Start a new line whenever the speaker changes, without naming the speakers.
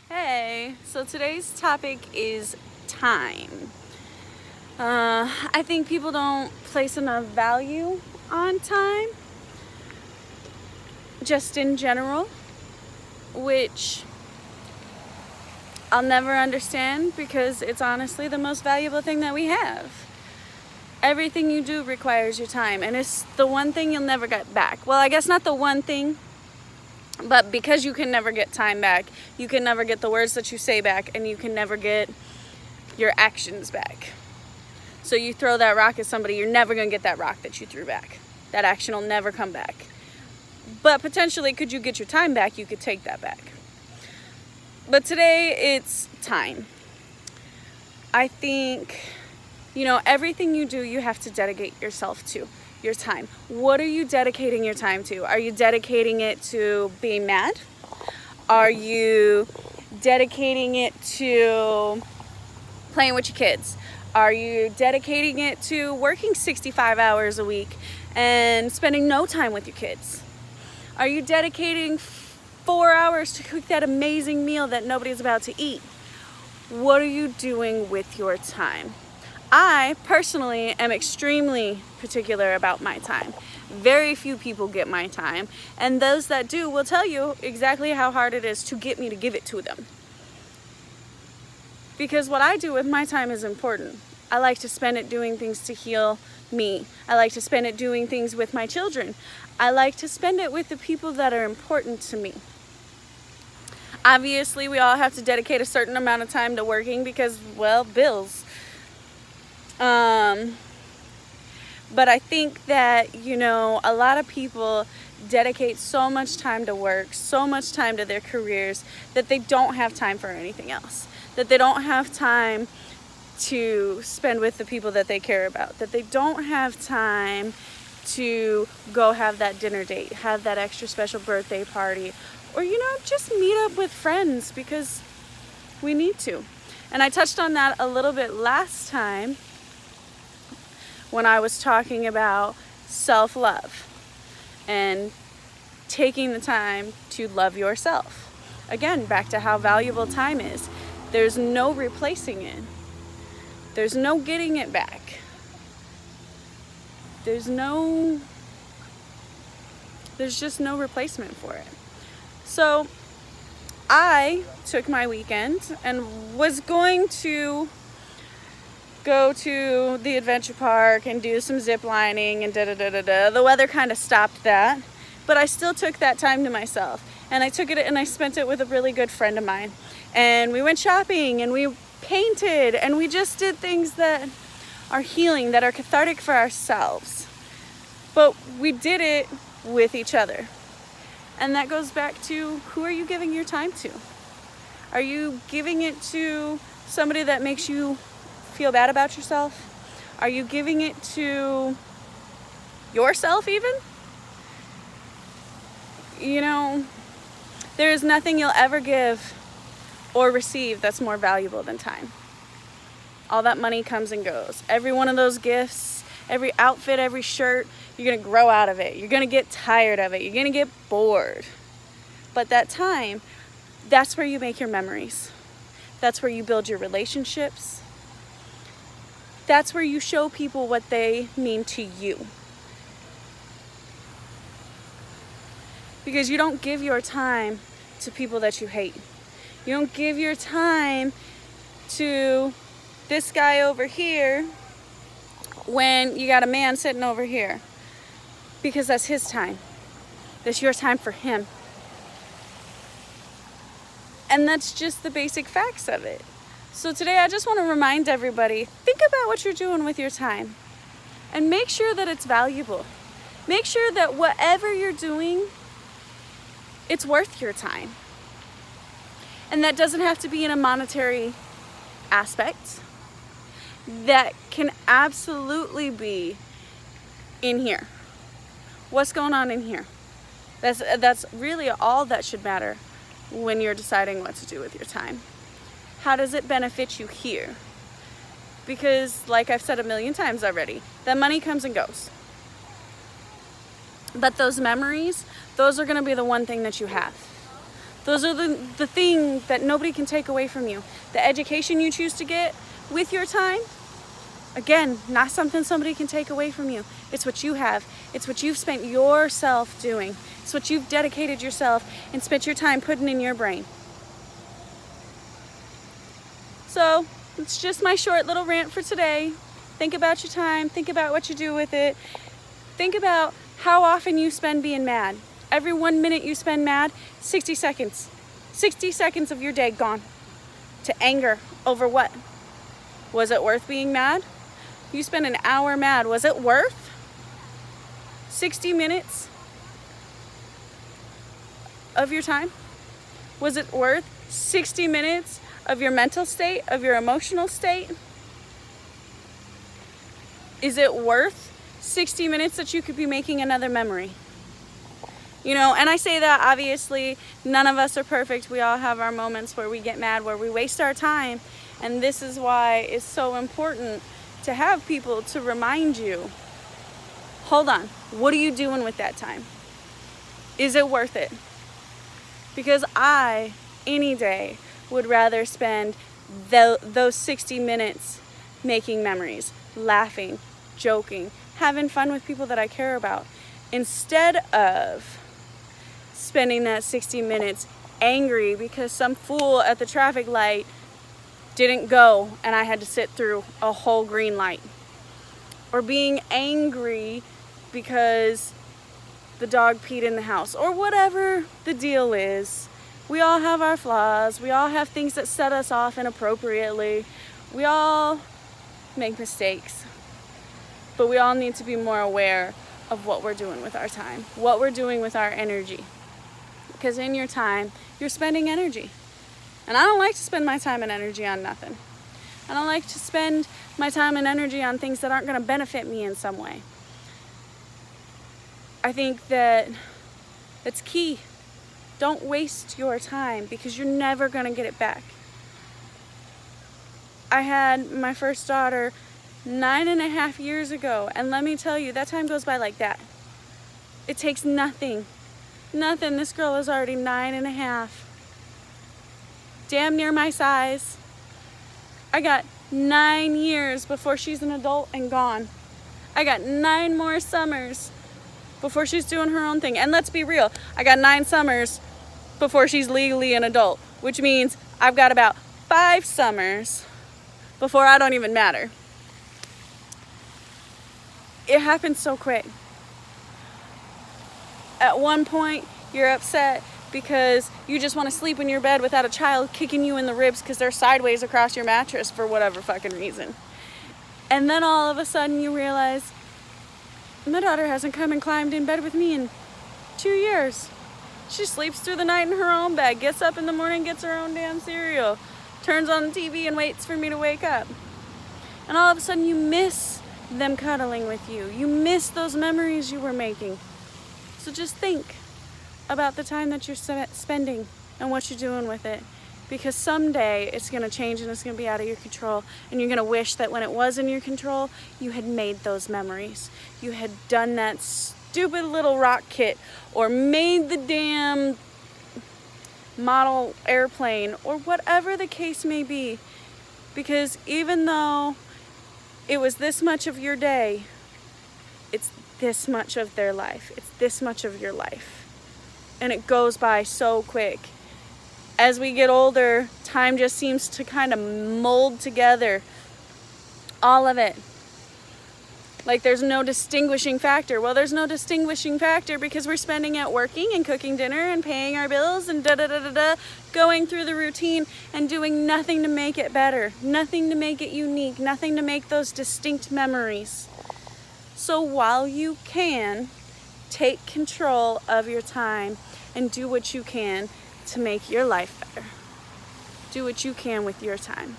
Hey, so today's topic is time. I think people don't place enough value on time, just in general, which I'll never understand because it's honestly the most valuable thing that we have. Everything you do requires your time, and it's the one thing you'll never get back. Well, I guess not the one thing, but because you can never get time back, you can never get the words that you say back, and you can never get your actions back. So you throw that rock at somebody, you're never going to get that rock that you threw back. That action will never come back. But potentially, could you get your time back? You could take that back. But today, it's time. I think, everything you do, you have to dedicate yourself to. Your time. What are you dedicating your time to? Are you dedicating it to being mad? Are you dedicating it to playing with your kids? Are you dedicating it to working 65 hours a week and spending no time with your kids? Are you dedicating 4 hours to cook that amazing meal that nobody's about to eat? What are you doing with your time? I personally am extremely particular about my time. Very few people get my time, and those that do will tell you exactly how hard it is to get me to give it to them. Because what I do with my time is important. I like to spend it doing things to heal me. I like to spend it doing things with my children. I like to spend it with the people that are important to me. Obviously, we all have to dedicate a certain amount of time to working because, well, bills. But I think that, a lot of people dedicate so much time to work, so much time to their careers, that they don't have time for anything else. That they don't have time to spend with the people that they care about. That they don't have time to go have that dinner date, have that extra special birthday party, or, just meet up with friends because we need to. And I touched on that a little bit last time when I was talking about self-love and taking the time to love yourself. Again, back to how valuable time is. There's no replacing it. There's no getting it back. There's just no replacement for it. So I took my weekend and was going to go to the adventure park and do some zip lining and da-da-da-da-da. The weather kind of stopped that, but I still took that time to myself. And I took it and I spent it with a really good friend of mine. And we went shopping and we painted and we just did things that are healing, that are cathartic for ourselves. But we did it with each other. And that goes back to, who are you giving your time to? Are you giving it to somebody that makes you feel bad about yourself? Are you giving it to yourself even? There is nothing you'll ever give or receive that's more valuable than time. All that money comes and goes. Every one of those gifts, every outfit, every shirt, you're going to grow out of it. You're going to get tired of it. You're going to get bored. But that time, that's where you make your memories. That's where you build your relationships. That's where you show people what they mean to you. Because you don't give your time to people that you hate. You don't give your time to this guy over here when you got a man sitting over here. Because that's his time. That's your time for him. And that's just the basic facts of it. So today I just want to remind everybody, think about what you're doing with your time. And make sure that it's valuable. Make sure that whatever you're doing, it's worth your time. And that doesn't have to be in a monetary aspect. That can absolutely be in here. What's going on in here? That's really all that should matter when you're deciding what to do with your time. How does it benefit you here? Because, like I've said a million times already, that money comes and goes. But those memories, those are going to be the one thing that you have. Those are the thing that nobody can take away from you. The education you choose to get with your time, again, not something somebody can take away from you. It's what you have. It's what you've spent yourself doing. It's what you've dedicated yourself and spent your time putting in your brain. So, it's just my short little rant for today. Think about your time. Think about what you do with it. Think about how often you spend being mad. Every 1 minute you spend mad, 60 seconds. 60 seconds of your day gone to anger over what? Was it worth being mad? You spent an hour mad. Was it worth 60 minutes of your time? Was it worth 60 minutes of your mental state, of your emotional state? Is it worth 60 minutes that you could be making another memory? You know, and I say that obviously none of us are perfect. We all have our moments where we get mad, where we waste our time. And this is why it's so important to have people to remind you, hold on, what are you doing with that time? Is it worth it? Because I, any day, would rather spend those 60 minutes making memories, laughing, joking, having fun with people that I care about, instead of spending that 60 minutes angry because some fool at the traffic light didn't go and I had to sit through a whole green light. Or being angry because the dog peed in the house, or whatever the deal is. We all have our flaws. We all have things that set us off inappropriately. We all make mistakes. But we all need to be more aware of what we're doing with our time, what we're doing with our energy. Because in your time, you're spending energy. And I don't like to spend my time and energy on nothing. I don't like to spend my time and energy on things that aren't going to benefit me in some way. I think that it's key. Don't waste your time because you're never going to get it back. I had my first daughter 9.5 years ago, and let me tell you, that time goes by like that. It takes nothing. Nothing. This girl is already 9.5. Damn near my size. I got 9 years before she's an adult and gone. I got 9 more summers before she's doing her own thing. And let's be real, I got 9 summers before she's legally an adult, which means I've got about 5 summers before I don't even matter. It happens so quick. At one point, you're upset because you just want to sleep in your bed without a child kicking you in the ribs because they're sideways across your mattress for whatever fucking reason. And then all of a sudden you realize, my daughter hasn't come and climbed in bed with me in 2 years. She sleeps through the night in her own bed, gets up in the morning, gets her own damn cereal, turns on the TV and waits for me to wake up. And all of a sudden you miss them cuddling with you. You miss those memories you were making. So just think about the time that you're spending and what you're doing with it. Because someday it's going to change and it's going to be out of your control. And you're going to wish that when it was in your control, you had made those memories. You had done that stupid little rock kit, or made the damn model airplane, or whatever the case may be. Because even though it was this much of your day, it's this much of their life. It's this much of your life. And it goes by so quick. As we get older, time just seems to kind of mold together. All of it. Like there's no distinguishing factor. Well, there's no distinguishing factor because we're spending it working and cooking dinner and paying our bills and going through the routine and doing nothing to make it better. Nothing to make it unique. Nothing to make those distinct memories. So while you can, take control of your time and do what you can to make your life better. Do what you can with your time.